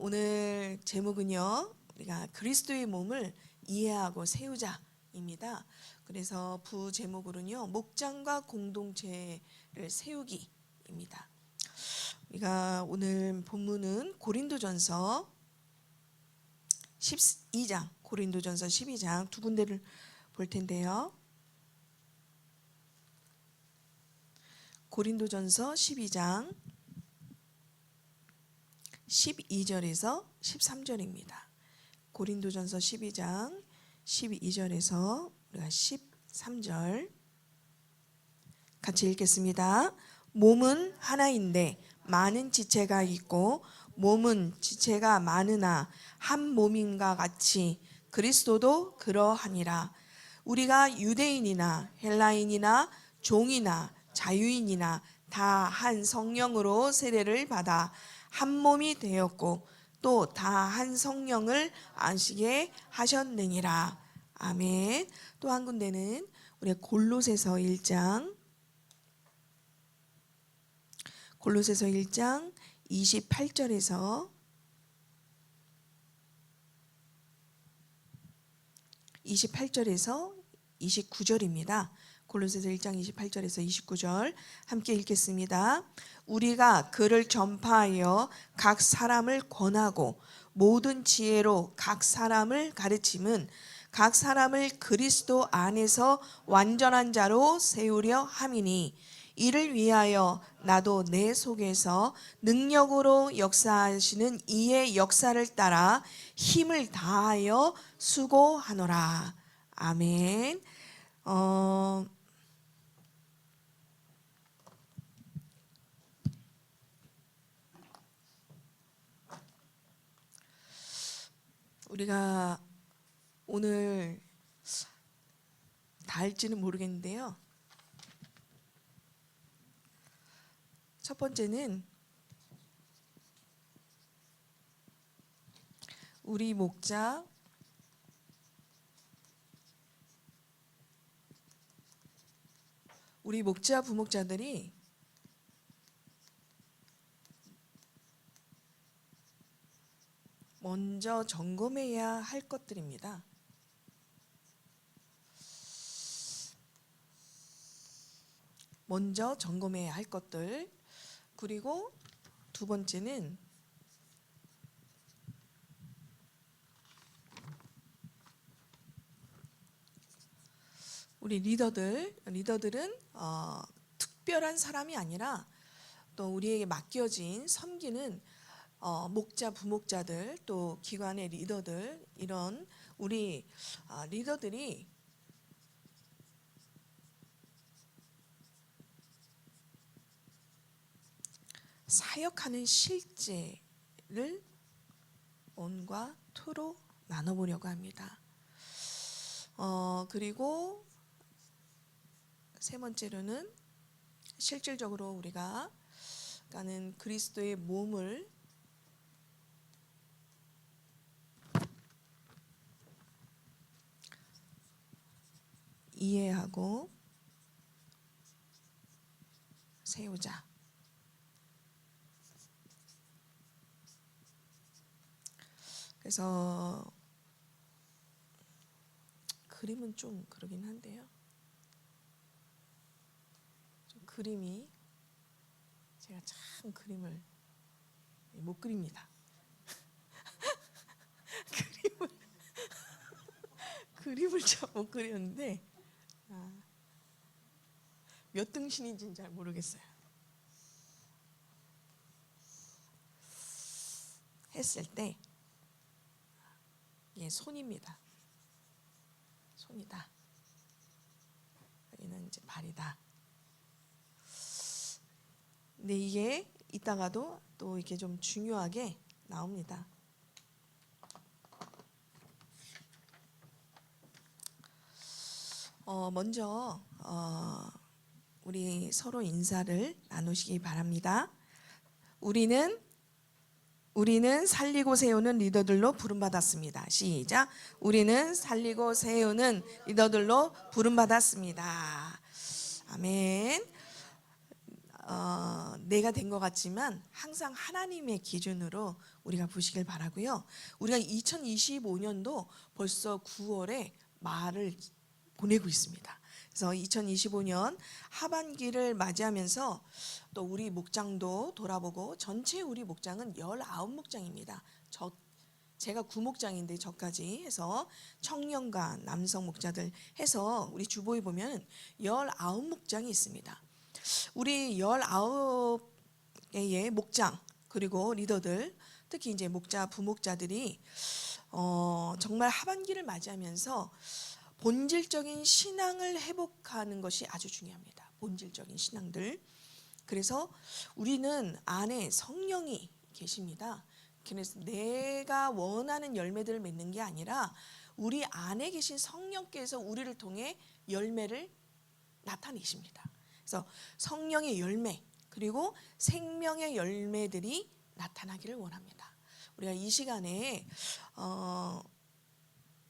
오늘 제목은요, 우리가 그리스도의 몸을 이해하고 세우자입니다. 그래서 부제목으로는요, 목장과 공동체를 세우기입니다. 우리가 오늘 본문은 고린도전서 12장, 고린도전서 12장 두 군데를 볼 텐데요. 고린도전서 12장 12절에서 13절입니다. 고린도전서 12장 12절에서 우리가 13절 같이 읽겠습니다. 몸은 하나인데 많은 지체가 있고 몸은 지체가 많으나 한 몸인가 같이 그리스도도 그러하니라. 우리가 유대인이나 헬라인이나 종이나 자유인이나 다 한 성령으로 세례를 받아 한 몸이 되었고 또 다 한 성령을 아시게 하셨느니라. 아멘. 또 한 군데는 우리 골로새서 1장 28절에서 29절입니다. 골로새서 1장 28절에서 29절 함께 읽겠습니다. 우리가 그를 전파하여 각 사람을 권하고 모든 지혜로 각 사람을 가르침은 각 사람을 그리스도 안에서 완전한 자로 세우려 함이니 이를 위하여 나도 내 속에서 능력으로 역사하시는 이의 역사를 따라 힘을 다하여 수고하노라. 아멘. 우리가 오늘 다 할지는 모르겠는데요. 첫 번째는 우리 목자 부목자들이 먼저 점검해야 할 것들입니다. 먼저 점검해야 할 것들. 그리고 두 번째는 우리 리더들은 특별한 사람이 아니라 또 우리에게 맡겨진 섬기는 목자, 부목자들, 또 기관의 리더들, 이런 우리 리더들이 사역하는 실제를 on과 to로 나눠보려고 합니다. 그리고 세 번째로는 실질적으로 우리가 가는 그리스도의 몸을 이해하고 세우자. 그래서 그림은 좀 그러긴 한데요. 좀 그림이 제가 참 그림을 못 그립니다. 그림을 참 못 그리는데 몇 등신인지는 잘 모르겠어요. 했을 때 이게 손입니다. 손이다. 여기는 이제 발이다. 근데 이게 이따가도 또 이렇게 좀 중요하게 나옵니다. 먼저 우리 서로 인사를 나누시기 바랍니다. 우리는 살리고 세우는 리더들로 부름받았습니다. 시작. 우리는 살리고 세우는 리더들로 부름받았습니다. 아멘. 내가 된 것 같지만 항상 하나님의 기준으로 우리가 보시길 바라고요. 우리가 2025년도 벌써 9월에 말을 보내고 있습니다. 그래서 2025년 하반기를 맞이하면서 또 우리 목장도 돌아보고, 전체 우리 목장은 19목장입니다. 제가 구목장인데 저까지 해서 청년과 남성 목자들 해서 우리 주보에 보면 19목장이 있습니다. 우리 19개의 목장 그리고 리더들, 특히 이제 목자 부목자들이 정말 하반기를 맞이하면서 본질적인 신앙을 회복하는 것이 아주 중요합니다. 본질적인 신앙들. 그래서 우리는 안에 성령이 계십니다. 그래서 내가 원하는 열매들을 맺는 게 아니라 우리 안에 계신 성령께서 우리를 통해 열매를 나타내십니다. 그래서 성령의 열매 그리고 생명의 열매들이 나타나기를 원합니다. 우리가 이 시간에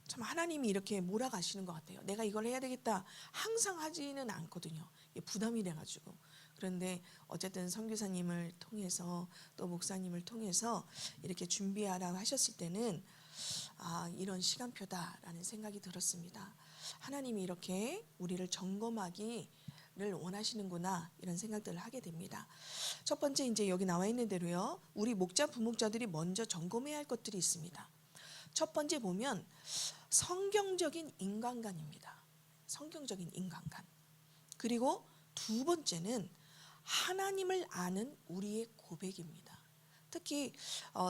참 하나님이 이렇게 몰아가시는 것 같아요. 내가 이걸 해야 되겠다 항상 하지는 않거든요. 부담이 돼가지고. 그런데 어쨌든 선교사님을 통해서 또 목사님을 통해서 이렇게 준비하라고 하셨을 때는 이런 시간표다라는 생각이 들었습니다. 하나님이 이렇게 우리를 점검하기를 원하시는구나, 이런 생각들을 하게 됩니다. 첫 번째, 이제 여기 나와 있는 대로요, 우리 목자 부목자들이 먼저 점검해야 할 것들이 있습니다. 첫 번째 보면 성경적인 인간관입니다. 성경적인 인간관. 그리고 두 번째는 하나님을 아는 우리의 고백입니다. 특히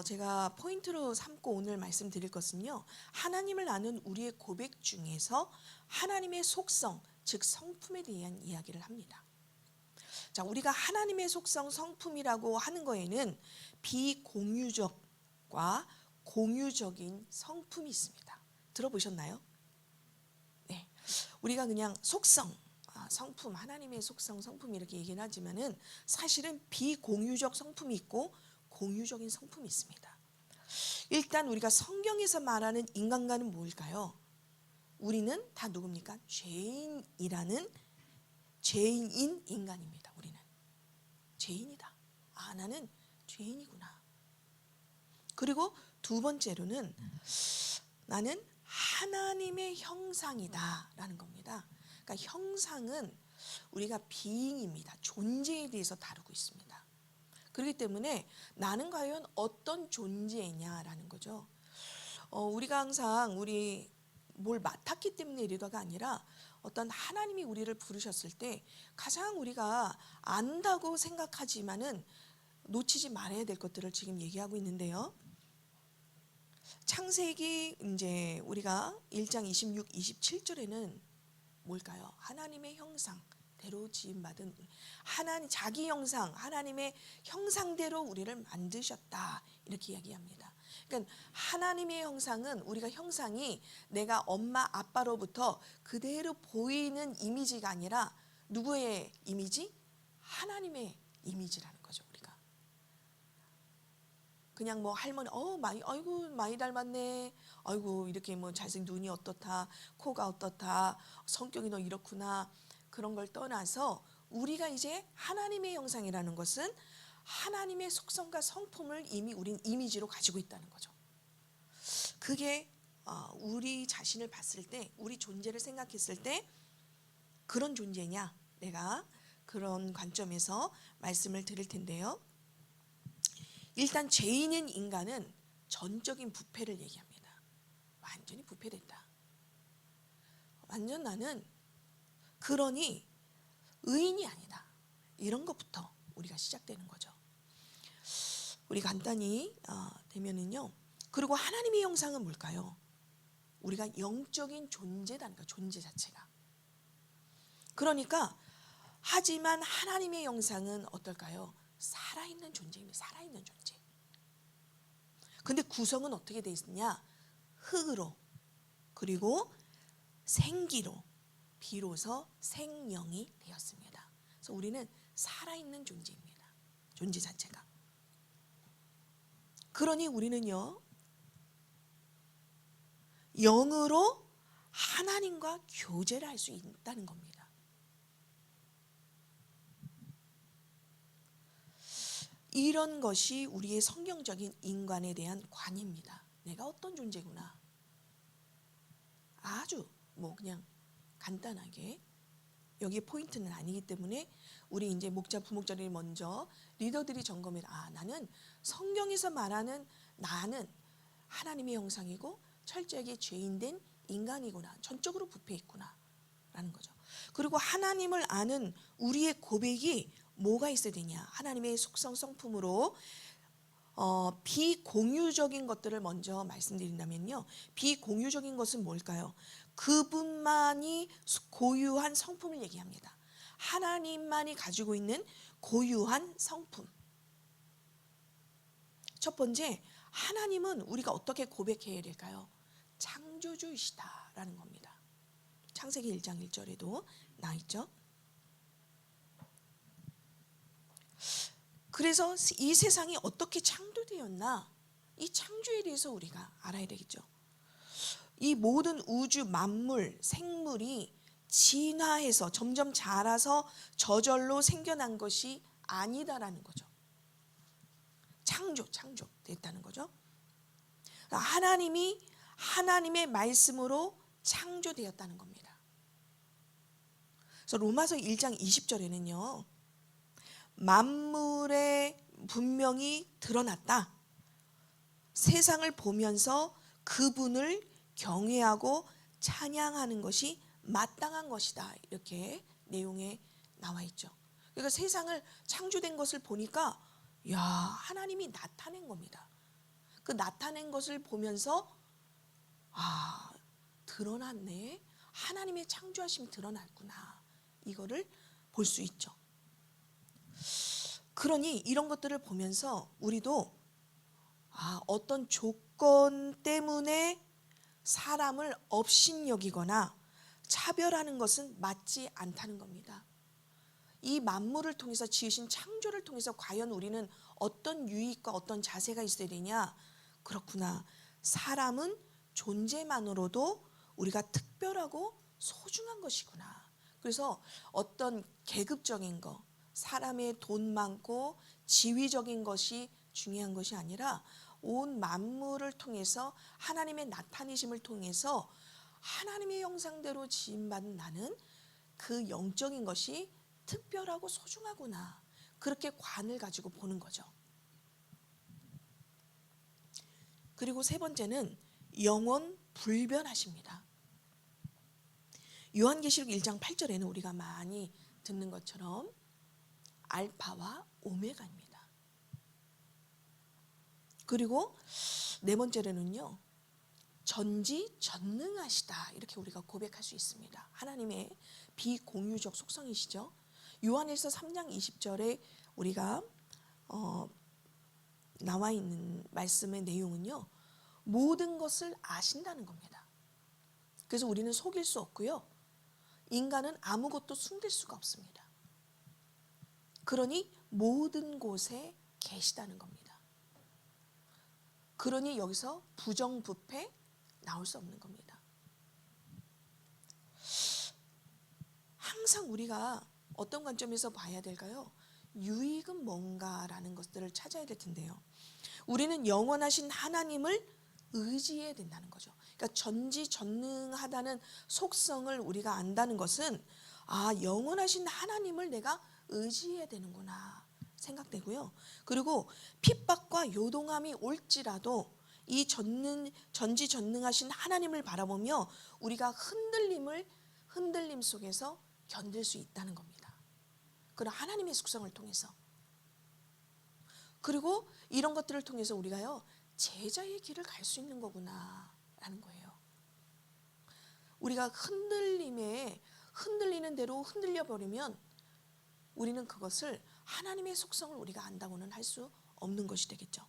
제가 포인트로 삼고 오늘 말씀드릴 것은요, 하나님을 아는 우리의 고백 중에서 하나님의 속성, 즉 성품에 대한 이야기를 합니다. 자, 우리가 하나님의 속성, 성품이라고 하는 거에는 비공유적과 공유적인 성품이 있습니다. 들어보셨나요? 네, 우리가 그냥 속성, 성품, 하나님의 속성, 성품 이렇게 얘기는 하지만은 사실은 비공유적 성품이 있고 공유적인 성품이 있습니다. 일단 우리가 성경에서 말하는 인간과는 뭘까요? 우리는 다 누굽니까? 죄인인 인간입니다. 우리는 죄인이다. 나는 죄인이구나. 그리고 두 번째로는 나는 하나님의 형상이다 라는 겁니다. 그러니까 형상은 우리가 비잉입니다. 존재에 대해서 다루고 있습니다. 그렇기 때문에 나는 과연 어떤 존재냐라는 거죠. 우리가 항상 우리 뭘 맡았기 때문에 이러다가 아니라 어떤 하나님이 우리를 부르셨을 때 가장 우리가 안다고 생각하지만은 놓치지 말아야 될 것들을 지금 얘기하고 있는데요. 창세기 이제 우리가 1장 26, 27절에는 뭘까요? 하나님의 형상대로 지음받은 하나님, 자기 형상, 하나님의 형상대로 우리를 만드셨다, 이렇게 이야기합니다. 그러니까 하나님의 형상은, 우리가 형상이 내가 엄마 아빠로부터 그대로 보이는 이미지가 아니라 누구의 이미지? 하나님의 이미지라는 거죠. 우리가 그냥 뭐 할머니 아이고 많이 닮았네, 아이고 이렇게 뭐 잘생, 눈이 어떻다, 코가 어떻다, 성격이 너 이렇구나, 그런 걸 떠나서 우리가 이제 하나님의 형상이라는 것은 하나님의 속성과 성품을 이미 우린 이미지로 가지고 있다는 거죠. 그게 우리 자신을 봤을 때, 우리 존재를 생각했을 때 그런 존재냐, 내가 그런 관점에서 말씀을 드릴 텐데요. 일단 죄인인 인간은 전적인 부패를 얘기합니다. 완전히 부패됐다. 완전 나는 그러니 의인이 아니다. 이런 것부터 우리가 시작되는 거죠. 우리 간단히 되면은요. 그리고 하나님의 형상은 뭘까요? 우리가 영적인 존재라는 거, 존재 자체가. 그러니까 하지만 하나님의 형상은 어떨까요? 살아있는 존재입니다. 살아있는 존재. 근데 구성은 어떻게 되어 있느냐? 흙으로, 그리고 생기로, 비로소 생명이 되었습니다. 그래서 우리는 살아있는 존재입니다. 존재 자체가. 그러니 우리는요, 영으로 하나님과 교제를 할 수 있다는 겁니다. 이런 것이 우리의 성경적인 인간에 대한 관입니다. 내가 어떤 존재구나. 아주 그냥 간단하게, 여기 포인트는 아니기 때문에 우리 이제 목자 부목자들이 먼저 리더들이 점검해라. 나는 성경에서 말하는 나는 하나님의 형상이고 철저하게 죄인된 인간이구나. 전적으로 부패했구나 라는 거죠. 그리고 하나님을 아는 우리의 고백이 뭐가 있어야 되냐. 하나님의 속성 성품으로 비공유적인 것들을 먼저 말씀드린다면요. 비공유적인 것은 뭘까요? 그분만이 고유한 성품을 얘기합니다. 하나님만이 가지고 있는 고유한 성품. 첫 번째, 하나님은 우리가 어떻게 고백해야 될까요? 창조주이시다라는 겁니다. 창세기 1장 1절에도 나와 있죠. 그래서 이 세상이 어떻게 창조되었나, 이 창조에 대해서 우리가 알아야 되겠죠. 이 모든 우주 만물, 생물이 진화해서 점점 자라서 저절로 생겨난 것이 아니다라는 거죠. 창조됐다는 거죠. 하나님이 하나님의 말씀으로 창조되었다는 겁니다. 그래서 로마서 1장 20절에는요. 만물에 분명히 드러났다. 세상을 보면서 그분을 경외하고 찬양하는 것이 마땅한 것이다. 이렇게 내용에 나와 있죠. 그러니까 세상을 창조된 것을 보니까 하나님이 나타낸 겁니다. 그 나타낸 것을 보면서 드러났네. 하나님의 창조하심이 드러났구나. 이거를 볼 수 있죠. 그러니 이런 것들을 보면서 우리도 어떤 조건 때문에 사람을 업신여기거나 차별하는 것은 맞지 않다는 겁니다. 이 만물을 통해서 지으신 창조를 통해서 과연 우리는 어떤 유익과 어떤 자세가 있어야 되냐? 그렇구나. 사람은 존재만으로도 우리가 특별하고 소중한 것이구나. 그래서 어떤 계급적인 거, 사람의 돈 많고 지위적인 것이 중요한 것이 아니라 온 만물을 통해서 하나님의 나타내심을 통해서 하나님의 형상대로 지음받은 나는 그 영적인 것이 특별하고 소중하구나. 그렇게 관을 가지고 보는 거죠. 그리고 세 번째는 영원 불변하십니다. 요한계시록 1장 8절에는 우리가 많이 듣는 것처럼 알파와 오메가입니다. 그리고 네 번째로는요. 전지전능하시다. 이렇게 우리가 고백할 수 있습니다. 하나님의 비공유적 속성이시죠. 요한일서 3장 20절에 우리가 나와 있는 말씀의 내용은요. 모든 것을 아신다는 겁니다. 그래서 우리는 속일 수 없고요. 인간은 아무것도 숨길 수가 없습니다. 그러니 모든 곳에 계시다는 겁니다. 그러니 여기서 부정부패 나올 수 없는 겁니다. 항상 우리가 어떤 관점에서 봐야 될까요? 유익은 뭔가라는 것들을 찾아야 될 텐데요. 우리는 영원하신 하나님을 의지해야 된다는 거죠. 그러니까 전지전능하다는 속성을 우리가 안다는 것은 영원하신 하나님을 내가 의지해야 되는구나 생각되고요. 그리고 핍박과 요동함이 올지라도 이 전지전능하신 하나님을 바라보며 우리가 흔들림 속에서 견딜 수 있다는 겁니다. 그런 하나님의 속성을 통해서. 그리고 이런 것들을 통해서 우리가요 제자의 길을 갈 수 있는 거구나 라는 거예요. 우리가 흔들리는 대로 흔들려 버리면 우리는 그것을 하나님의 속성을 우리가 안다고는 할 수 없는 것이 되겠죠.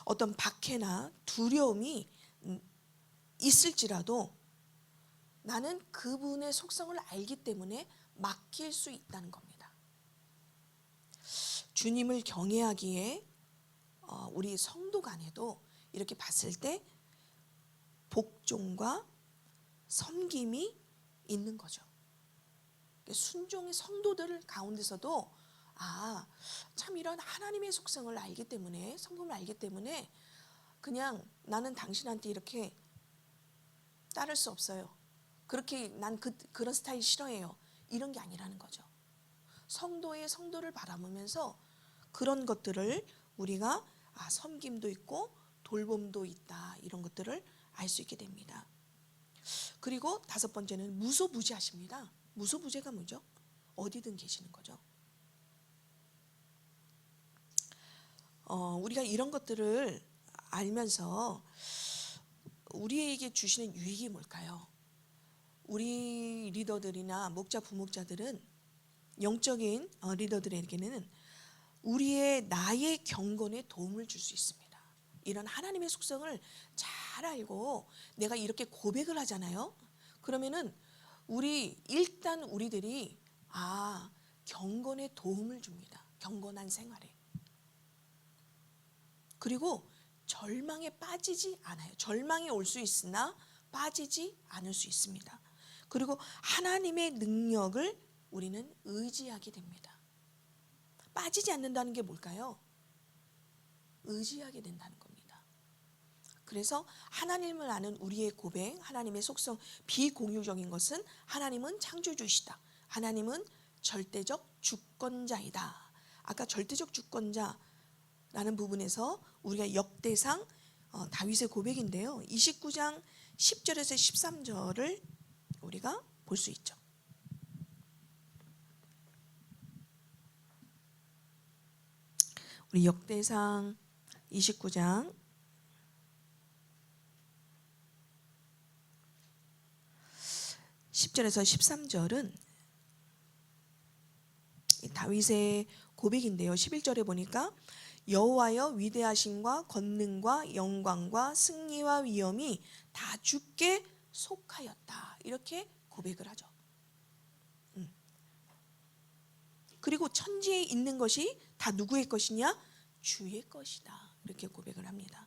어떤 박해나 두려움이 있을지라도 나는 그분의 속성을 알기 때문에 맡길 수 있다는 겁니다. 주님을 경외하기에 우리 성도 간에도 이렇게 봤을 때 복종과 섬김이 있는 거죠. 순종의 성도들 가운데서도 참 이런 하나님의 속성을 알기 때문에, 성품을 알기 때문에 그냥 나는 당신한테 이렇게 따를 수 없어요. 그렇게 난 그런 스타일 싫어해요. 이런 게 아니라는 거죠. 성도를 바라보면서 그런 것들을 우리가 섬김도 있고 돌봄도 있다, 이런 것들을 알 수 있게 됩니다. 그리고 5번째는 무소부재하십니다. 무소부재가 뭐죠? 어디든 계시는 거죠. 우리가 이런 것들을 알면서 우리에게 주시는 유익이 뭘까요? 우리 리더들이나 목자, 부목자들은, 영적인 리더들에게는 나의 경건에 도움을 줄 수 있습니다. 이런 하나님의 속성을 잘 알고 내가 이렇게 고백을 하잖아요. 그러면은 일단 우리들이 경건에 도움을 줍니다. 경건한 생활에. 그리고 절망에 빠지지 않아요. 절망이 올 수 있으나 빠지지 않을 수 있습니다. 그리고 하나님의 능력을 우리는 의지하게 됩니다. 빠지지 않는다는 게 뭘까요? 의지하게 된다는 겁니다. 그래서 하나님을 아는 우리의 고백, 하나님의 속성, 비공유적인 것은 하나님은 창조주시다. 하나님은 절대적 주권자이다. 아까 절대적 주권자라는 부분에서 우리가 역대상 다윗의 고백인데요. 29장 10절에서 13절을 우리가 볼 수 있죠. 우리 역대상 29장 10절에서 13절은 다윗의 고백인데요. 11절에 보니까 여호와여 위대하심과 권능과 영광과 승리와 위엄이 다 주께 속하였다. 이렇게 고백을 하죠. 그리고 천지에 있는 것이 다 누구의 것이냐? 주의 것이다. 이렇게 고백을 합니다.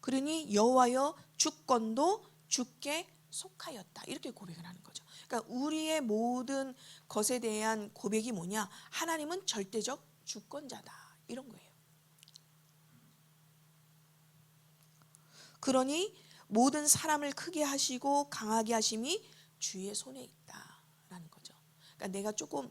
그러니 여호와여 주권도 주께 속하였다. 이렇게 고백을 하는 거죠. 그러니까 우리의 모든 것에 대한 고백이 뭐냐? 하나님은 절대적 주권자다. 이런 거예요. 그러니 모든 사람을 크게 하시고 강하게 하심이 주의 손에 있다라는 거죠. 그러니까 내가 조금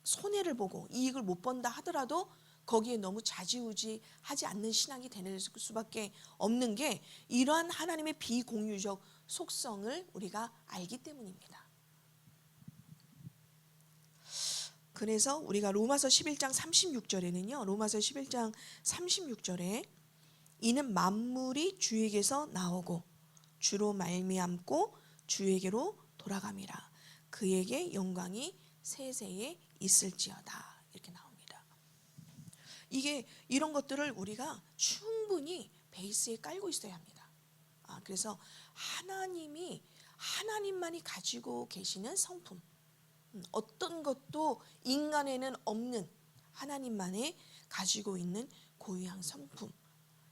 손해를 보고 이익을 못 본다 하더라도 거기에 너무 좌지우지하지 않는 신앙이 되는 수밖에 없는 게 이러한 하나님의 비공유적 속성을 우리가 알기 때문입니다. 그래서 우리가 로마서 11장 36절에는요. 로마서 11장 36절에 이는 만물이 주에게서 나오고 주로 말미암고 주에게로 돌아감이라. 그에게 영광이 세세에 있을지어다. 이렇게 나옵니다. 이런 것들을 우리가 충분히 베이스에 깔고 있어야 합니다. 그래서 하나님만이 가지고 계시는 성품, 어떤 것도 인간에는 없는 하나님만이 가지고 있는 고유한 성품,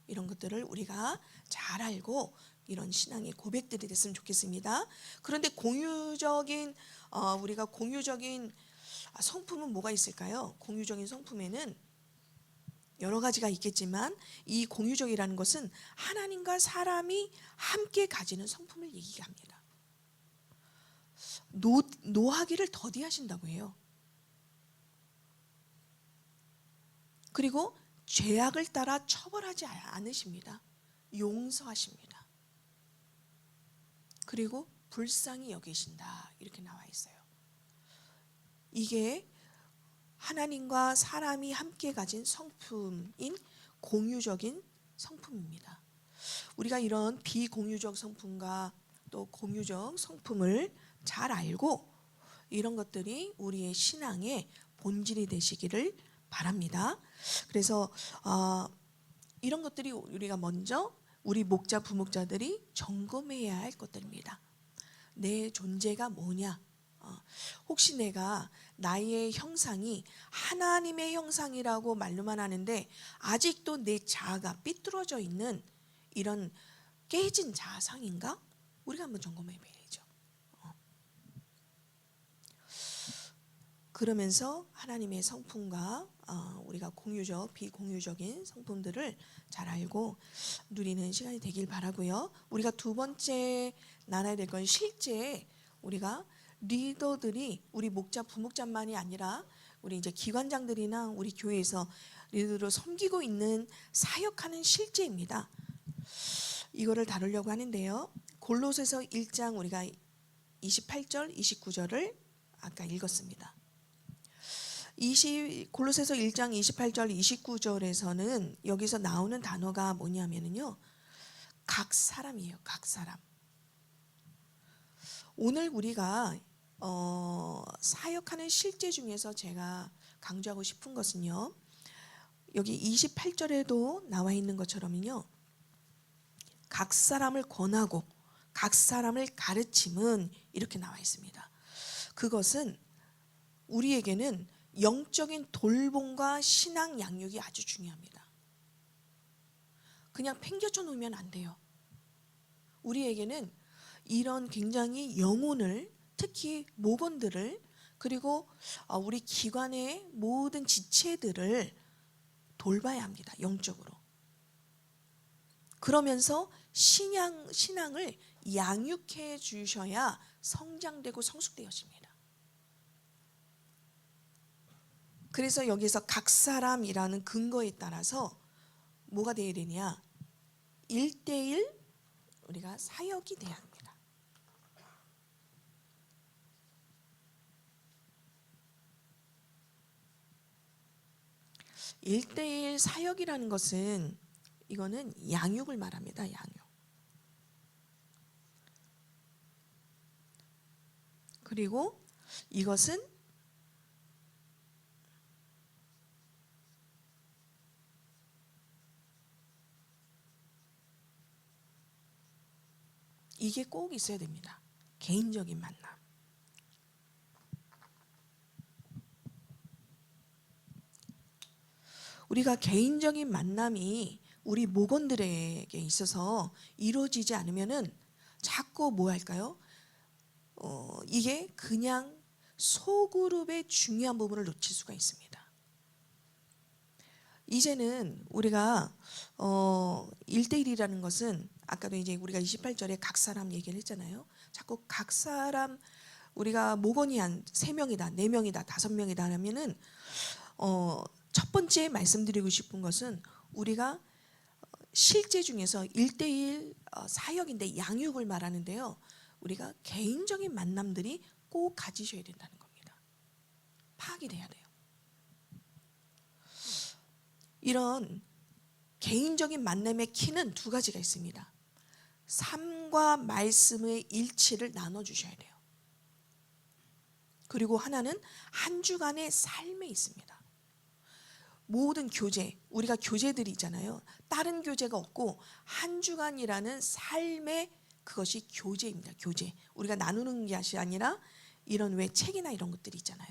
이런 것들을 우리가 잘 알고 이런 신앙의 고백들이 됐으면 좋겠습니다. 그런데 우리가 공유적인 성품은 뭐가 있을까요? 공유적인 성품에는 여러 가지가 있겠지만 이 공유적이라는 것은 하나님과 사람이 함께 가지는 성품을 얘기합니다. 노하기를 더디하신다고 해요. 그리고 죄악을 따라 처벌하지 않으십니다. 용서하십니다. 그리고 불쌍히 여기신다. 이렇게 나와 있어요. 이게 하나님과 사람이 함께 가진 성품인 공유적인 성품입니다. 우리가 이런 비공유적 성품과 또 공유적 성품을 잘 알고 이런 것들이 우리의 신앙의 본질이 되시기를 바랍니다. 그래서 이런 것들이 우리가 먼저 우리 목자 부목자들이 점검해야 할 것들입니다. 내 존재가 뭐냐? 혹시 내가 나의 형상이 하나님의 형상이라고 말로만 하는데 아직도 내 자아가 삐뚤어져 있는 이런 깨진 자아상인가? 우리가 한번 점검해 봐야죠. 그러면서 하나님의 성품과 우리가 공유적, 비공유적인 성품들을 잘 알고 누리는 시간이 되길 바라고요. 우리가 두 번째 나눠야 될 건 실제 우리가 리더들이 우리 목자, 부목자만이 아니라 우리 이제 기관장들이나 우리 교회에서 리더로 섬기고 있는 사역하는 실제입니다. 이거를 다루려고 하는데요. 골로새서 1장 우리가 28절, 29절을 아까 읽었습니다. 골로새서 1장 28절, 29절에서는 여기서 나오는 단어가 뭐냐면요. 각 사람이에요. 각 사람. 오늘 우리가 사역하는 실제 중에서 제가 강조하고 싶은 것은요. 여기 28절에도 나와 있는 것처럼요. 각 사람을 권하고 각 사람을 가르침은 이렇게 나와 있습니다. 그것은 우리에게는 영적인 돌봄과 신앙 양육이 아주 중요합니다. 그냥 팽겨쳐 놓으면 안 돼요. 우리에게는 이런 굉장히 영혼을, 특히 목원들을, 그리고 우리 기관의 모든 지체들을 돌봐야 합니다. 영적으로. 그러면서 신앙을 양육해 주셔야 성장되고 성숙되어집니다. 그래서 여기서 각 사람이라는 근거에 따라서 뭐가 되어야 되냐? 1대1 우리가 사역이 돼야 합니다. (1대1) 사역이라는 것은 이거는 양육을 말합니다. 양육. 그리고 이것은 이게 꼭 있어야 됩니다. 개인적인 만남. 우리가 개인적인 만남이 우리 목원들에게 있어서 이루어지지 않으면은 자꾸 뭐 할까요? 이게 그냥 소그룹의 중요한 부분을 놓칠 수가 있습니다. 이제는 우리가 1대1이라는 것은 아까도 이제 우리가 28절에 각 사람 얘기를 했잖아요. 자꾸 각 사람 우리가 목원이 한 3명이다, 4명이다, 5명이다 하면은 첫 번째 말씀드리고 싶은 것은 우리가 실제 중에서 1대1 사역인데 양육을 말하는데요. 우리가 개인적인 만남들이 꼭 가지셔야 된다는 겁니다. 파악이 돼야 돼요. 이런 개인적인 만남의 키는 2가지가 있습니다. 삶과 말씀의 일치를 나눠주셔야 돼요. 그리고 하나는 한 주간의 삶에 있습니다. 모든 교제, 우리가 교제들이 있잖아요. 다른 교제가 없고 한 주간이라는 삶의 그것이 교제입니다. 교제. 우리가 나누는 것이 아니라 이런 왜 책이나 이런 것들이 있잖아요.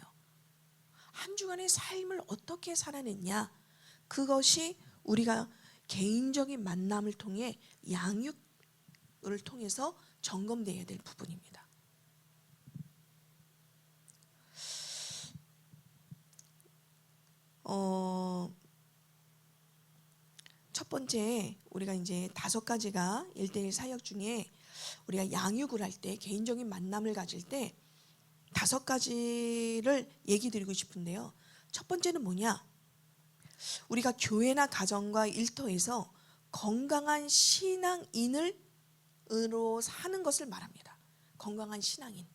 한 주간의 삶을 어떻게 살아냈냐. 그것이 우리가 개인적인 만남을 통해 양육을 통해서 점검되어야 될 부분입니다. 첫 번째 우리가 이제 5가지가 1대1 사역 중에 우리가 양육을 할 때 개인적인 만남을 가질 때 5가지를 얘기 드리고 싶은데요. 첫 번째는 뭐냐? 우리가 교회나 가정과 일터에서 건강한 신앙인으로 사는 것을 말합니다. 건강한 신앙인.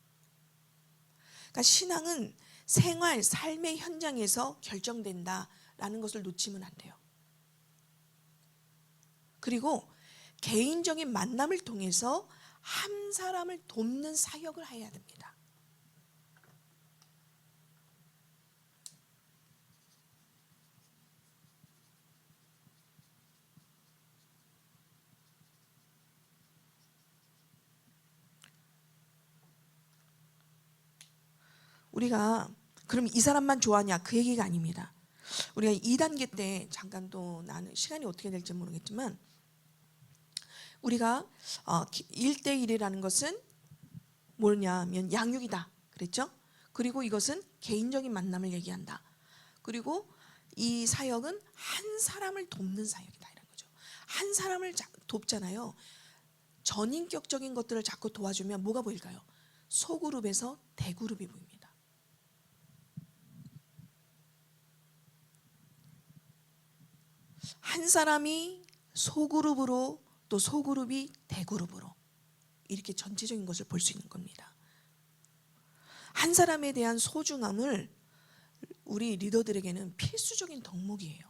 그러니까 신앙은 생활, 삶의 현장에서 결정된다라는 것을 놓치면 안 돼요. 그리고 개인적인 만남을 통해서 한 사람을 돕는 사역을 해야 됩니다. 우리가 그럼 이 사람만 좋아하냐 그 얘기가 아닙니다. 우리가 2단계 때 잠깐 또 나는 시간이 어떻게 될지 모르겠지만 우리가 1대1이라는 것은 뭐냐면 양육이다 그랬죠. 그리고 이것은 개인적인 만남을 얘기한다. 그리고 이 사역은 한 사람을 돕는 사역이다 이런 거죠. 한 사람을 돕잖아요. 전인격적인 것들을 자꾸 도와주면 뭐가 보일까요? 소그룹에서 대그룹이 보입니다. 한 사람이 소그룹으로 또 소그룹이 대그룹으로 이렇게 전체적인 것을 볼 수 있는 겁니다. 한 사람에 대한 소중함을 우리 리더들에게는 필수적인 덕목이에요.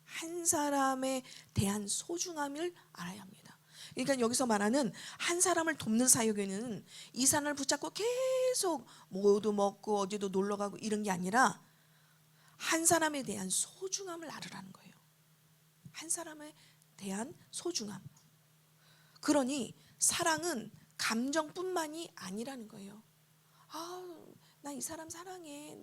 한 사람에 대한 소중함을 알아야 합니다. 그러니까 여기서 말하는 한 사람을 돕는 사역에는 이 사람을 붙잡고 계속 뭐도 먹고 어디도 놀러 가고 이런 게 아니라 한 사람에 대한 소중함을 알으라는 거예요. 한 사람에 대한 소중함. 그러니 사랑은 감정뿐만이 아니라는 거예요. 나 이 사람 사랑해.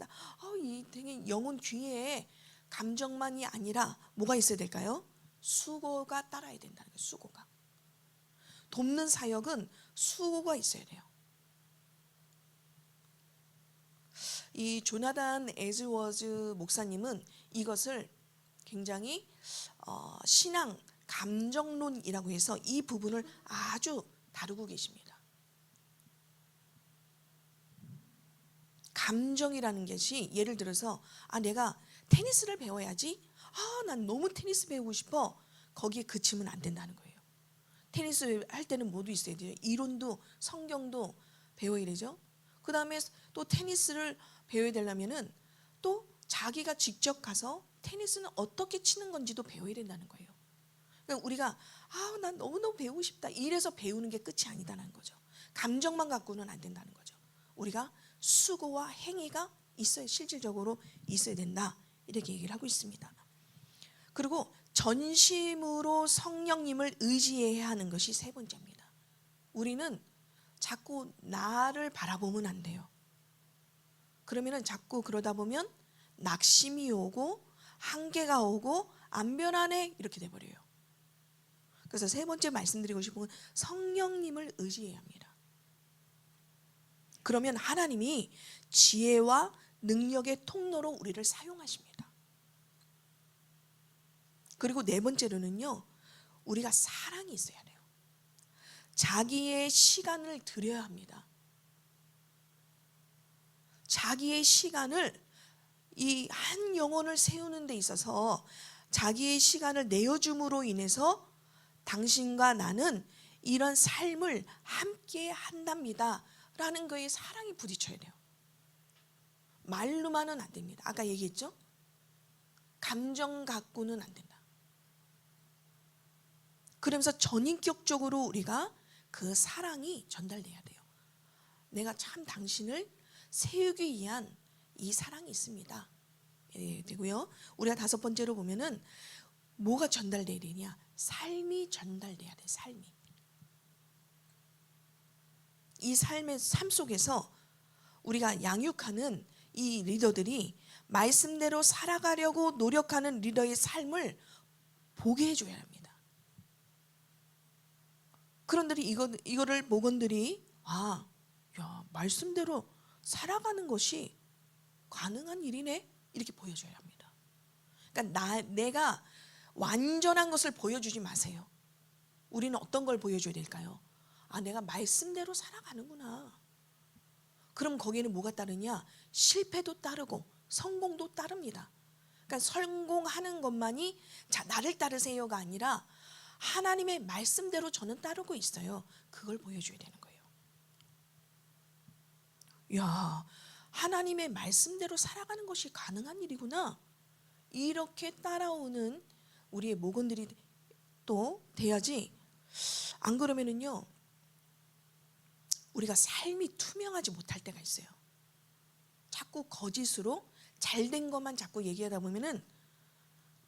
이 되게 영혼 귀해. 감정만이 아니라 뭐가 있어야 될까요? 수고가 따라야 된다는 거예요. 수고가. 돕는 사역은 수고가 있어야 돼요. 이 조나단 에즈워즈 목사님은 이것을 굉장히 신앙 감정론이라고 해서 이 부분을 아주 다루고 계십니다. 감정이라는 것이 예를 들어서 내가 테니스를 배워야지. 난 너무 테니스 배우고 싶어. 거기에 그치면 안 된다는 거예요. 테니스 할 때는 뭐도 있어야 돼요. 이론도 성경도 배워야 되죠. 그 다음에 또 테니스를 배워야 되려면은 또 자기가 직접 가서 테니스는 어떻게 치는 건지도 배워야 된다는 거예요. 그러니까 우리가 난 너무너무 배우고 싶다 이래서 배우는 게 끝이 아니다는 거죠. 감정만 갖고는 안 된다는 거죠. 우리가 수고와 행위가 있어야 실질적으로 있어야 된다 이렇게 얘기를 하고 있습니다. 그리고 전심으로 성령님을 의지해야 하는 것이 세 번째입니다. 우리는 자꾸 나를 바라보면 안 돼요. 그러면은 자꾸 그러다 보면 낙심이 오고 한계가 오고 안 변하네 이렇게 돼버려요. 그래서 세 번째 말씀드리고 싶은 건 성령님을 의지해야 합니다. 그러면 하나님이 지혜와 능력의 통로로 우리를 사용하십니다. 그리고 네 번째로는요, 우리가 사랑이 있어야 돼요. 자기의 시간을 들여야 합니다. 자기의 시간을 이 한 영혼을 세우는 데 있어서 자기의 시간을 내어줌으로 인해서 당신과 나는 이런 삶을 함께 한답니다 라는 거에 사랑이 부딪혀야 돼요. 말로만은 안 됩니다. 아까 얘기했죠? 감정 갖고는 안 된다. 그러면서 전인격적으로 우리가 그 사랑이 전달돼야 돼요. 내가 참 당신을 세우기 위한 이 사랑이 있습니다. 되고요. 우리가 다섯 번째로 보면은 뭐가 전달돼야 되냐? 삶이 전달돼야 돼. 삶이. 이 삶 속에서 우리가 양육하는 이 리더들이 말씀대로 살아가려고 노력하는 리더의 삶을 보게 해줘야 합니다. 그런데 이거를 목원들이 말씀대로 살아가는 것이 가능한 일이네 이렇게 보여줘야 합니다. 그러니까 내가 완전한 것을 보여주지 마세요. 우리는 어떤 걸 보여줘야 될까요? 내가 말씀대로 살아가는구나. 그럼 거기에는 뭐가 따르냐? 실패도 따르고 성공도 따릅니다. 그러니까 성공하는 것만이 나를 따르세요가 아니라 하나님의 말씀대로 저는 따르고 있어요. 그걸 보여줘야 되는 거예요. 하나님의 말씀대로 살아가는 것이 가능한 일이구나. 이렇게 따라오는 우리의 목원들이 또 돼야지. 안 그러면은요, 우리가 삶이 투명하지 못할 때가 있어요. 자꾸 거짓으로 잘된 것만 자꾸 얘기하다 보면은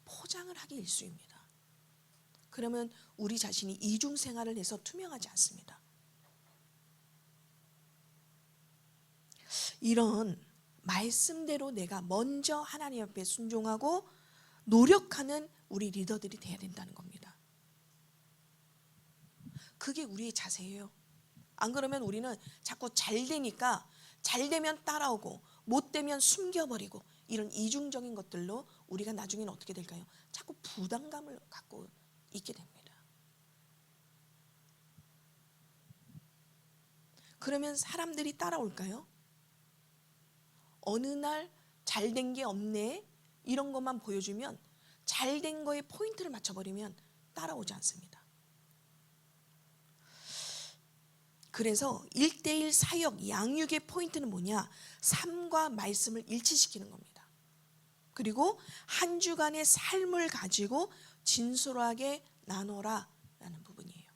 포장을 하기 일쑤입니다. 그러면 우리 자신이 이중생활을 해서 투명하지 않습니다. 이런 말씀대로 내가 먼저 하나님 앞에 순종하고 노력하는 우리 리더들이 돼야 된다는 겁니다. 그게 우리의 자세예요. 안 그러면 우리는 자꾸 잘 되니까 잘 되면 따라오고 못 되면 숨겨버리고 이런 이중적인 것들로 우리가 나중에는 어떻게 될까요? 자꾸 부담감을 갖고 있게 됩니다. 그러면 사람들이 따라올까요? 어느 날 잘된 게 없네 이런 것만 보여주면 잘된 거에 포인트를 맞춰버리면 따라오지 않습니다. 그래서 1:1 사역 양육의 포인트는 뭐냐? 삶과 말씀을 일치시키는 겁니다. 그리고 한 주간의 삶을 가지고 진솔하게 나눠라 라는 부분이에요.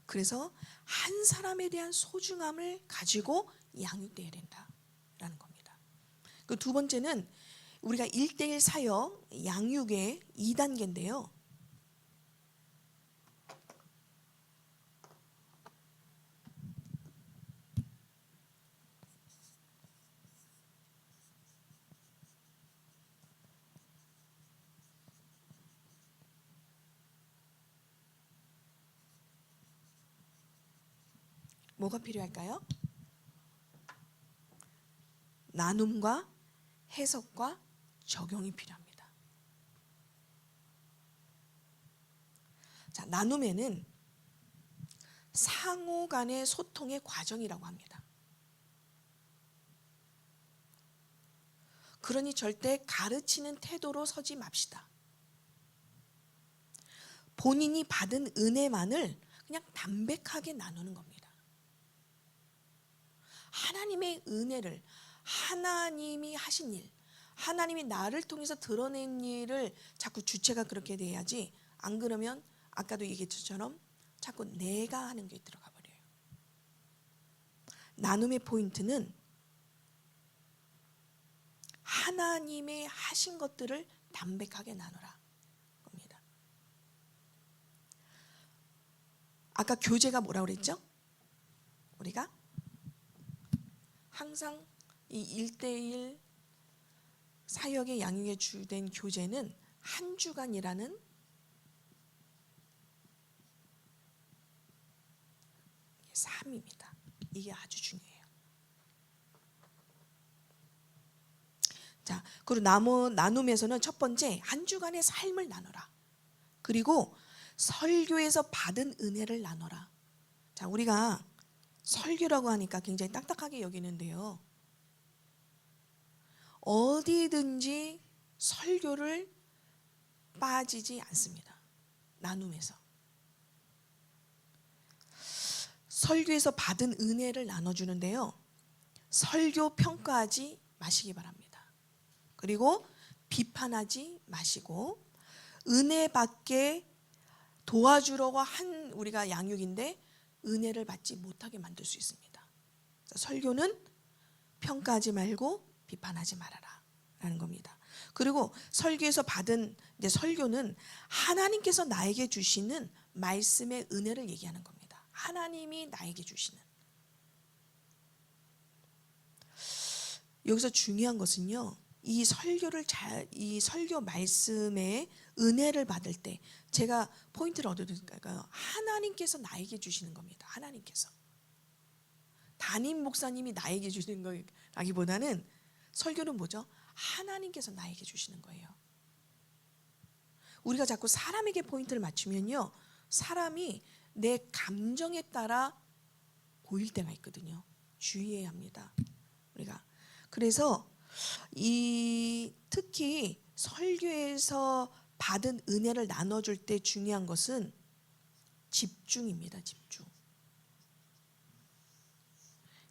그래서 한 사람에 대한 소중함을 가지고 양육되어야 된다라는 겁니다. 그 두 번째는 우리가 1:1 사역 양육의 2단계인데요. 뭐가 필요할까요? 나눔과 해석과 적용이 필요합니다. 자, 나눔에는 상호 간의 소통의 과정이라고 합니다. 그러니 절대 가르치는 태도로 서지 맙시다. 본인이 받은 은혜만을 그냥 담백하게 나누는 겁니다. 하나님의 은혜를, 하나님이 하신 일, 하나님이 나를 통해서 드러낸 일을 자꾸 주체가 그렇게 돼야지, 안 그러면 아까도 얘기했처럼 자꾸 내가 하는 게 들어가 버려요. 나눔의 포인트는 하나님의 하신 것들을 담백하게 나누라 겁니다. 아까 교재가 뭐라고 그랬죠? 우리가 항상 이 1:1 사역의 양육에 주된 교재는 한 주간이라는 삶입니다. 이게 아주 중요해요. 자, 그리고 나눔에서는 첫 번째 한 주간의 삶을 나눠라. 그리고 설교에서 받은 은혜를 나눠라. 자, 우리가 설교라고 하니까 굉장히 딱딱하게 여기는데요. 어디든지 설교를 빠지지 않습니다. 나눔에서. 설교에서 받은 은혜를 나눠주는데요. 설교 평가하지 마시기 바랍니다. 그리고 비판하지 마시고 은혜 받게 도와주려고 한 우리가 양육인데 은혜를 받지 못하게 만들 수 있습니다. 설교는 평가하지 말고 비판하지 말아라 라는 겁니다. 그리고 설교에서 받은 이제 설교는 하나님께서 나에게 주시는 말씀의 은혜를 얘기하는 겁니다. 하나님이 나에게 주시는. 여기서 중요한 것은요. 이 설교 말씀의 은혜를 받을 때 제가 포인트를 얻어드릴까요? 하나님께서 나에게 주시는 겁니다. 하나님께서. 담임 목사님이 나에게 주시는 거라기보다는 설교는 뭐죠? 하나님께서 나에게 주시는 거예요. 우리가 자꾸 사람에게 포인트를 맞추면요. 사람이 내 감정에 따라 보일 때가 있거든요. 주의해야 합니다. 우리가. 그래서 특히 설교에서 받은 은혜를 나눠줄 때 중요한 것은 집중입니다. 집중.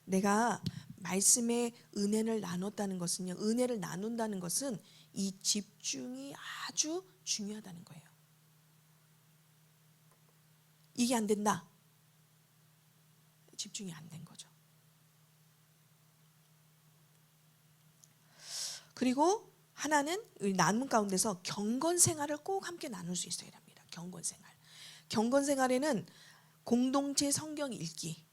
내가 말씀의 은혜를 나눴다는 것은요. 은혜를 나눈다는 것은 이 집중이 아주 중요하다는 거예요. 이게 안 된다. 집중이 안 된 거죠. 그리고 하나는 나눔 가운데서 경건 생활을 꼭 함께 나눌 수 있어야 합니다. 경건 생활. 경건 생활에는 공동체 성경 읽기,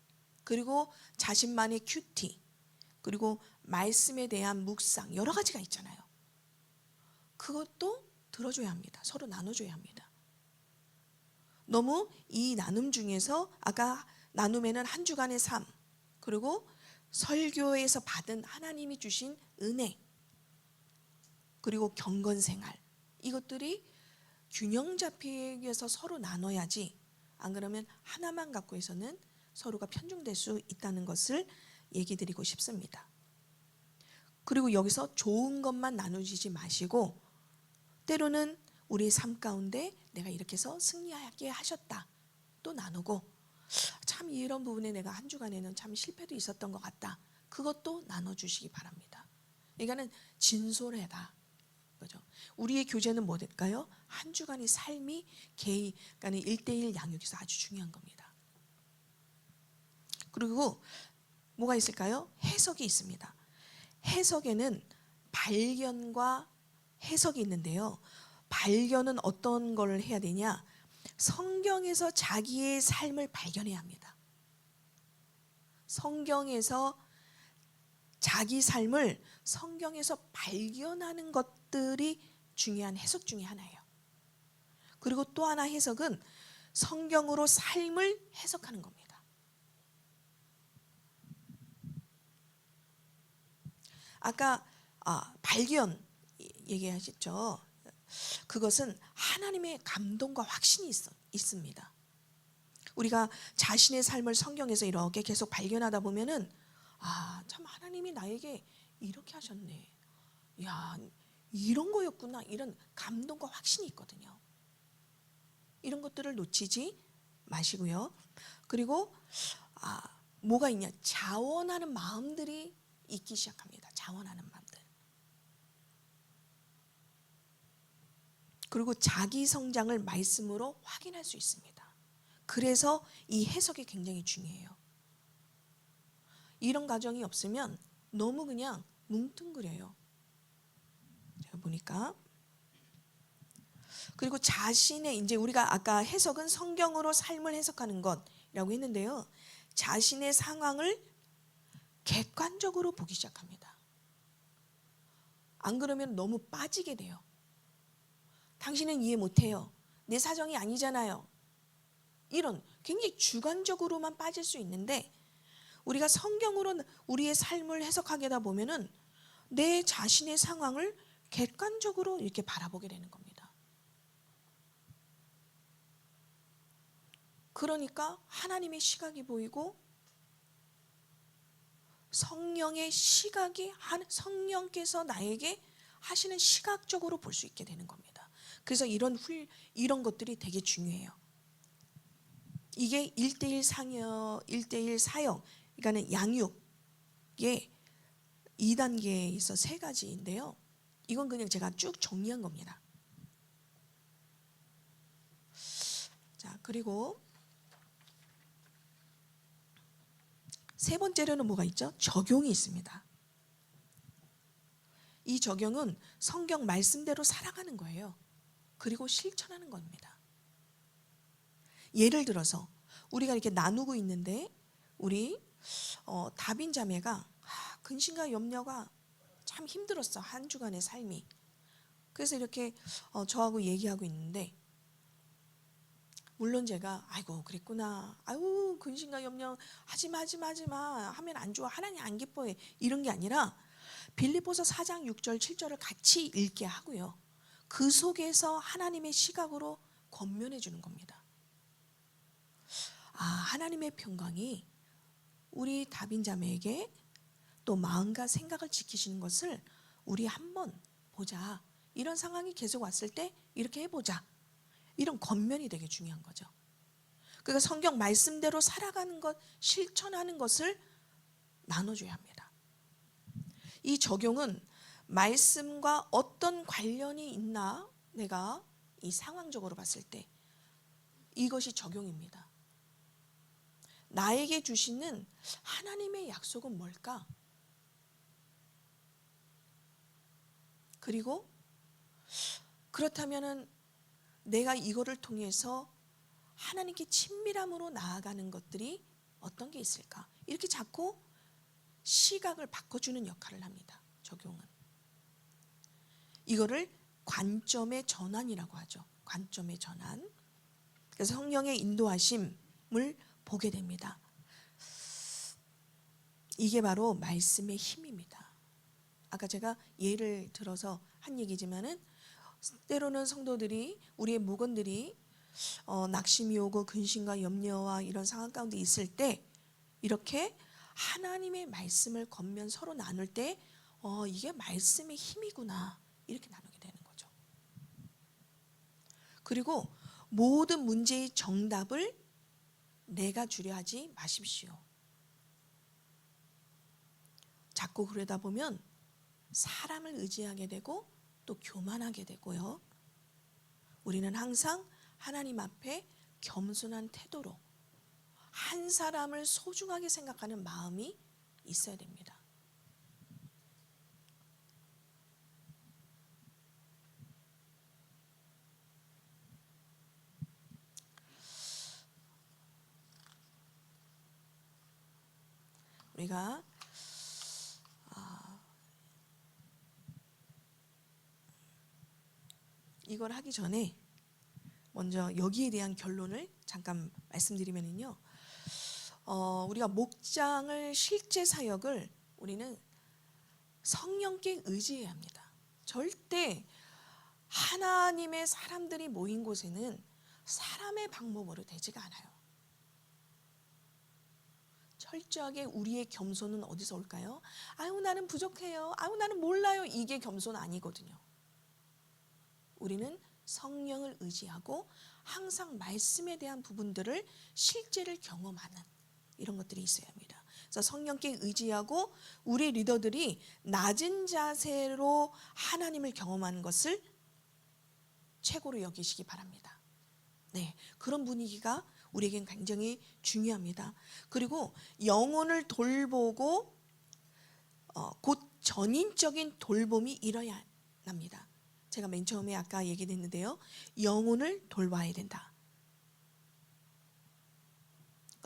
그리고 자신만의 큐티, 그리고 말씀에 대한 묵상 여러 가지가 있잖아요. 그것도 들어줘야 합니다. 서로 나눠줘야 합니다. 너무 이 나눔 중에서 아까 나눔에는 한 주간의 삶, 그리고 설교에서 받은 하나님이 주신 은혜, 그리고 경건생활, 이것들이 균형 잡히게 해서 서로 나눠야지, 안 그러면 하나만 갖고 해서는 서로가 편중될 수 있다는 것을 얘기 드리고 싶습니다. 그리고 여기서 좋은 것만 나누지 마시고, 때로는 우리의 삶 가운데 내가 이렇게 해서 승리하게 하셨다 또 나누고, 참 이런 부분에 내가 한 주간에는 참 실패도 있었던 것 같다, 그것도 나눠주시기 바랍니다. 그러니까는 진솔해다, 그죠? 우리의 교제는 뭐 될까요? 한 주간의 삶이 그러니까는 1대1 양육에서 아주 중요한 겁니다. 그리고 뭐가 있을까요? 해석이 있습니다. 해석에는 발견과 해석이 있는데요. 발견은 어떤 걸 해야 되냐? 성경에서 자기의 삶을 발견해야 합니다. 성경에서 자기 삶을 성경에서 발견하는 것들이 중요한 해석 중에 하나예요. 그리고 또 하나 해석은 성경으로 삶을 해석하는 겁니다. 아까 발견 얘기하셨죠. 그것은 하나님의 감동과 확신이 있습니다. 우리가 자신의 삶을 성경에서 이렇게 계속 발견하다 보면은 참 하나님이 나에게 이렇게 하셨네, 야 이런 거였구나, 이런 감동과 확신이 있거든요. 이런 것들을 놓치지 마시고요. 그리고 뭐가 있냐? 자원하는 마음들이 있기 시작합니다. 자원하는 마음들. 그리고 자기 성장을 말씀으로 확인할 수 있습니다. 그래서 이 해석이 굉장히 중요해요. 이런 과정이 없으면 너무 그냥 뭉뚱그려요. 제가 보니까. 그리고 자신의, 이제 우리가 아까 해석은 성경으로 삶을 해석하는 것이라고 했는데요. 자신의 상황을 객관적으로 보기 시작합니다. 안 그러면 너무 빠지게 돼요. 당신은 이해 못해요, 내 사정이 아니잖아요, 이런 굉장히 주관적으로만 빠질 수 있는데, 우리가 성경으로 우리의 삶을 해석하게 되다 보면은 내 자신의 상황을 객관적으로 이렇게 바라보게 되는 겁니다. 그러니까 하나님의 시각이 보이고, 성령의 시각이, 성령께서 나에게 하시는 시각적으로 볼 수 있게 되는 겁니다. 그래서 이런 것들이 되게 중요해요. 이게 1대1 사역, 그러니까는 양육의 2단계에 있어 3가지인데요. 이건 그냥 제가 쭉 정리한 겁니다. 자, 그리고 세 번째로는 뭐가 있죠? 적용이 있습니다. 이 적용은 성경 말씀대로 살아가는 거예요. 그리고 실천하는 겁니다. 예를 들어서 우리가 이렇게 나누고 있는데, 우리 다빈 자매가 근심과 염려가 참 힘들었어, 한 주간의 삶이. 그래서 이렇게 저하고 얘기하고 있는데, 물론 제가 아이고 그랬구나, 아유 근심과 염려 하지마 하면 안 좋아, 하나님 안 기뻐해, 이런 게 아니라 빌립보서 4장 6절 7절을 같이 읽게 하고요. 그 속에서 하나님의 시각으로 권면해 주는 겁니다. 하나님의 평강이 우리 다빈 자매에게 또 마음과 생각을 지키시는 것을 우리 한번 보자, 이런 상황이 계속 왔을 때 이렇게 해보자, 이런 권면이 되게 중요한 거죠. 그러니까 성경 말씀대로 살아가는 것, 실천하는 것을 나눠줘야 합니다. 이 적용은 말씀과 어떤 관련이 있나, 내가 이 상황적으로 봤을 때 이것이 적용입니다. 나에게 주시는 하나님의 약속은 뭘까? 그리고 그렇다면은 내가 이거를 통해서 하나님께 친밀함으로 나아가는 것들이 어떤 게 있을까? 이렇게 자꾸 시각을 바꿔주는 역할을 합니다. 적용은. 이거를 관점의 전환이라고 하죠. 관점의 전환. 그래서 성령의 인도하심을 보게 됩니다. 이게 바로 말씀의 힘입니다. 아까 제가 예를 들어서 한 얘기지만은 때로는 성도들이 우리의 목원들이 낙심이 오고 근심과 염려와 이런 상황 가운데 있을 때 이렇게 하나님의 말씀을 겉면 서로 나눌 때 이게 말씀의 힘이구나 이렇게 나누게 되는 거죠. 그리고 모든 문제의 정답을 내가 주려 하지 마십시오. 자꾸 그러다 보면 사람을 의지하게 되고 또 교만하게 되고요. 우리는 항상 하나님 앞에 겸손한 태도로 한 사람을 소중하게 생각하는 마음이 있어야 됩니다. 우리가 이걸 하기 전에 먼저 여기에 대한 결론을 잠깐 말씀드리면요. 우리가 목장을 실제 사역을 우리는 성령께 의지해야 합니다. 절대 하나님의 사람들이 모인 곳에는 사람의 방법으로 되지가 않아요. 철저하게 우리의 겸손은 어디서 올까요? 아유 나는 부족해요. 아유 나는 몰라요. 이게 겸손 아니거든요. 우리는 성령을 의지하고 항상 말씀에 대한 부분들을 실제를 경험하는 이런 것들이 있어야 합니다. 그래서 성령께 의지하고 우리 리더들이 낮은 자세로 하나님을 경험하는 것을 최고로 여기시기 바랍니다. 네, 그런 분위기가 우리에겐 굉장히 중요합니다. 그리고 영혼을 돌보고 곧 전인적인 돌봄이 일어나야 합니다. 제가 맨 처음에 아까 얘기했는데요. 영혼을 돌봐야 된다.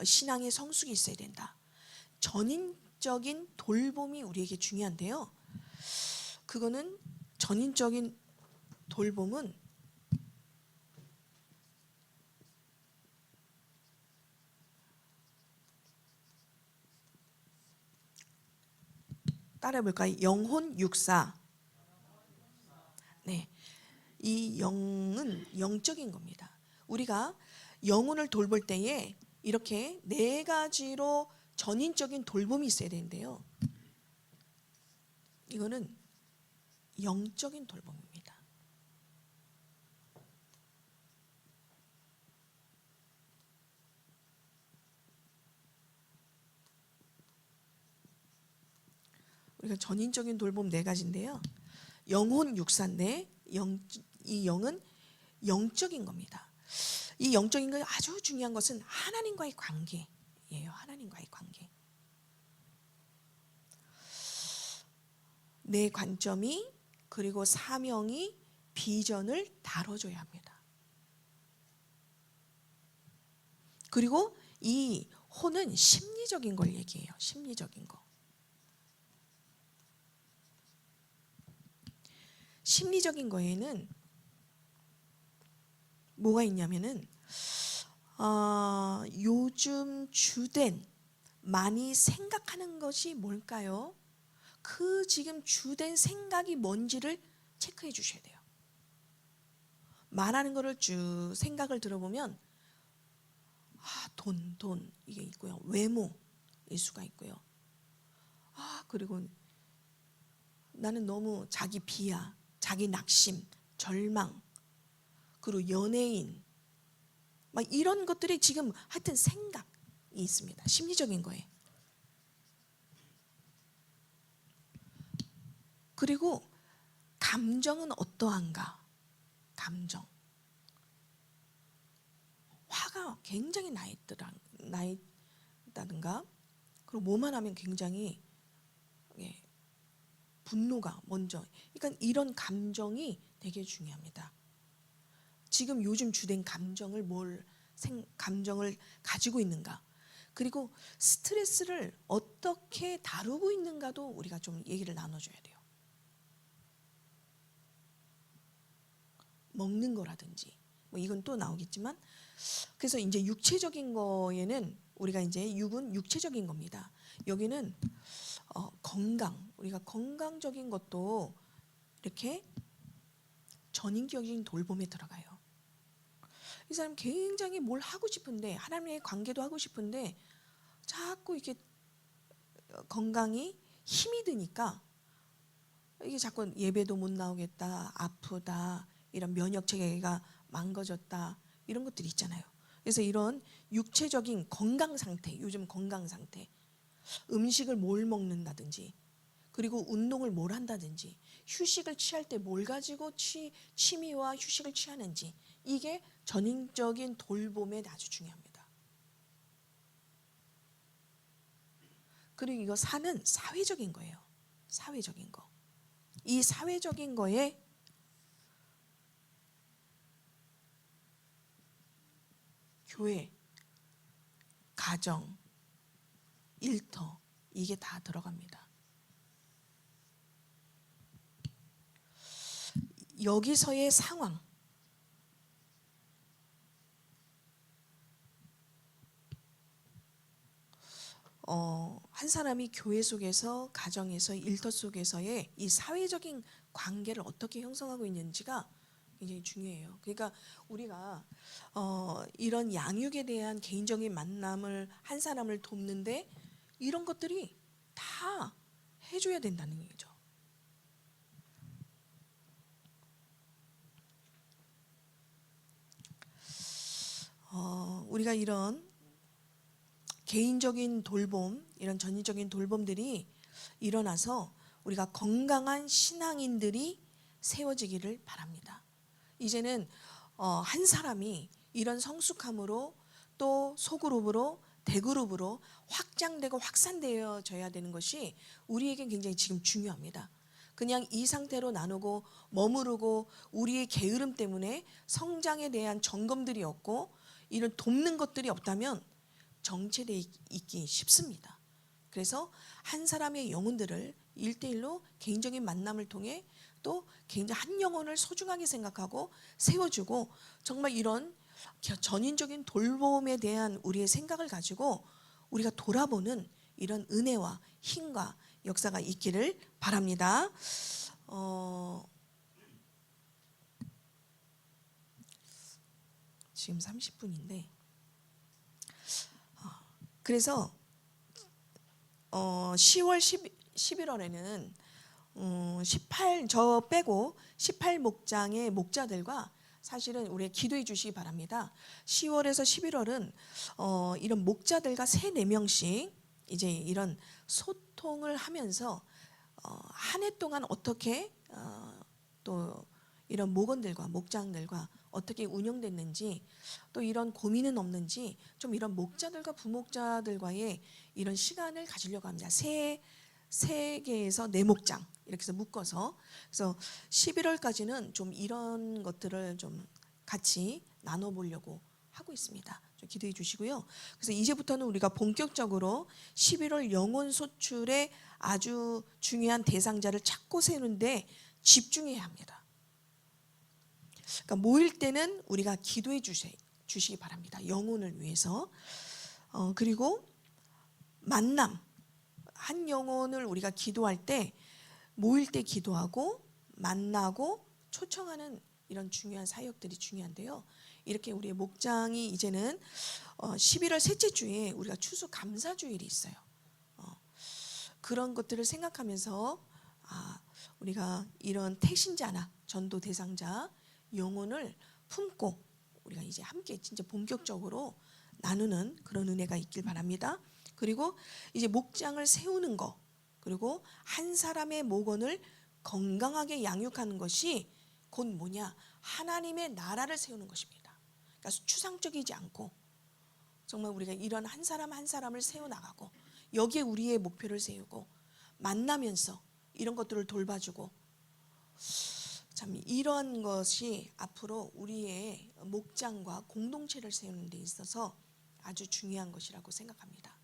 신앙의 성숙이 있어야 된다. 전인적인 돌봄이 우리에게 중요한데요. 그거는 전인적인 돌봄은 따라해 볼까요? 영혼 육사. 네. 이 영은 영적인 겁니다. 우리가 영혼을 돌볼 때에 이렇게 네 가지로 전인적인 돌봄이 있어야 되는데요. 이거는 영적인 돌봄입니다. 우리가 전인적인 돌봄 네 가지인데요. 영혼 육사인데 이 영은 영적인 겁니다. 이 영적인 거 아주 중요한 것은 하나님과의 관계예요. 하나님과의 관계. 내 관점이 그리고 사명이 비전을 다뤄줘야 합니다. 그리고 이 혼은 심리적인 걸 얘기해요. 심리적인 거. 심리적인 거에는 뭐가 있냐면은 요즘 주된 많이 생각하는 것이 뭘까요? 그 지금 주된 생각이 뭔지를 체크해 주셔야 돼요. 말하는 거를 쭉 생각을 들어보면 돈 이게 있고요. 외모일 수가 있고요. 그리고 나는 너무 자기 비하, 자기 낙심, 절망, 그리고 연예인 막 이런 것들이 지금 하여튼 생각이 있습니다. 심리적인 거예요. 그리고 감정은 어떠한가? 감정. 화가 굉장히 나 있다든가 그리고 뭐만 하면 굉장히 분노가 먼저. 그러니까 이런 감정이 되게 중요합니다. 지금 요즘 주된 감정을 감정을 가지고 있는가? 그리고 스트레스를 어떻게 다루고 있는가도 우리가 좀 얘기를 나눠줘야 돼요. 먹는 거라든지 뭐 이건 또 나오겠지만 그래서 이제 육체적인 거에는 우리가 이제 육은 육체적인 겁니다. 여기는 건강, 우리가 건강적인 것도 이렇게 전인격인 돌봄에 들어가요. 이 사람 굉장히 뭘 하고 싶은데, 하나님의 관계도 하고 싶은데 자꾸 이렇게 건강이 힘이 드니까 이게 자꾸 예배도 못 나오겠다, 아프다, 이런 면역 체계가 망가졌다, 이런 것들이 있잖아요. 그래서 이런 육체적인 건강 상태, 요즘 건강 상태, 음식을 뭘 먹는다든지, 그리고 운동을 뭘 한다든지, 휴식을 취할 때 뭘 가지고 취미와 휴식을 취하는지, 이게 전인적인 돌봄에 아주 중요합니다. 그리고 이거 사는 사회적인 거예요. 사회적인 거. 이 사회적인 거에 교회, 가정, 일터, 이게 다 들어갑니다. 여기서의 상황, 한 사람이 교회 속에서, 가정에서, 일터 속에서의 이 사회적인 관계를 어떻게 형성하고 있는지가 굉장히 중요해요. 그러니까 우리가 이런 양육에 대한 개인적인 만남을, 한 사람을 돕는데 이런 것들이 다 해줘야 된다는 얘기죠. 우리가 이런 개인적인 돌봄, 이런 전인적인 돌봄들이 일어나서 우리가 건강한 신앙인들이 세워지기를 바랍니다. 이제는 한 사람이 이런 성숙함으로, 또 소그룹으로, 대그룹으로 확장되고 확산되어져야 되는 것이 우리에게 굉장히 지금 중요합니다. 그냥 이 상태로 나누고 머무르고 우리의 게으름 때문에 성장에 대한 점검들이 없고 이런 돕는 것들이 없다면 정체되어 있기 쉽습니다. 그래서 한 사람의 영혼들을 1대1로 개인적인 만남을 통해 또 굉장히 한 영혼을 소중하게 생각하고 세워주고, 정말 이런 전인적인 돌봄에 대한 우리의 생각을 가지고 우리가 돌아보는 이런 은혜와 힘과 역사가 있기를 바랍니다. 지금 30분인데 그래서 10월 11월에는 18 빼고 18목장의 목자들과 사실은 우리 기도해 주시기 바랍니다. 10월에서 11월은 이런 목자들과 3-4명씩 이제 이런 소통을 하면서 한 해 동안 어떻게 또 이런 목원들과 목장들과 어떻게 운영됐는지, 또 이런 고민은 없는지 좀 이런 목자들과 부목자들과의 이런 시간을 가지려고 합니다. 세 개에서 4목장 이렇게 해서 묶어서, 그래서 11월까지는 좀 이런 것들을 좀 같이 나눠보려고 하고 있습니다. 좀 기도해 주시고요. 그래서 이제부터는 우리가 본격적으로 11월 영혼 소출의 아주 중요한 대상자를 찾고 세우는데 집중해야 합니다. 그러니까 모일 때는 우리가 기도해 주시기 바랍니다. 영혼을 위해서. 그리고 만남, 한 영혼을 우리가 기도할 때 모일 때 기도하고 만나고 초청하는 이런 중요한 사역들이 중요한데요. 이렇게 우리의 목장이 이제는 11월 셋째 주에 우리가 추수 감사주일이 있어요. 그런 것들을 생각하면서 우리가 이런 택신자나 전도 대상자 영혼을 품고 우리가 이제 함께 진짜 본격적으로 나누는 그런 은혜가 있길 바랍니다. 그리고 이제 목장을 세우는 거, 그리고 한 사람의 목원을 건강하게 양육하는 것이 곧 뭐냐? 하나님의 나라를 세우는 것입니다. 그러니까 추상적이지 않고 정말 우리가 이런 한 사람 한 사람을 세워나가고 여기에 우리의 목표를 세우고 만나면서 이런 것들을 돌봐주고, 참 이런 것이 앞으로 우리의 목장과 공동체를 세우는 데 있어서 아주 중요한 것이라고 생각합니다.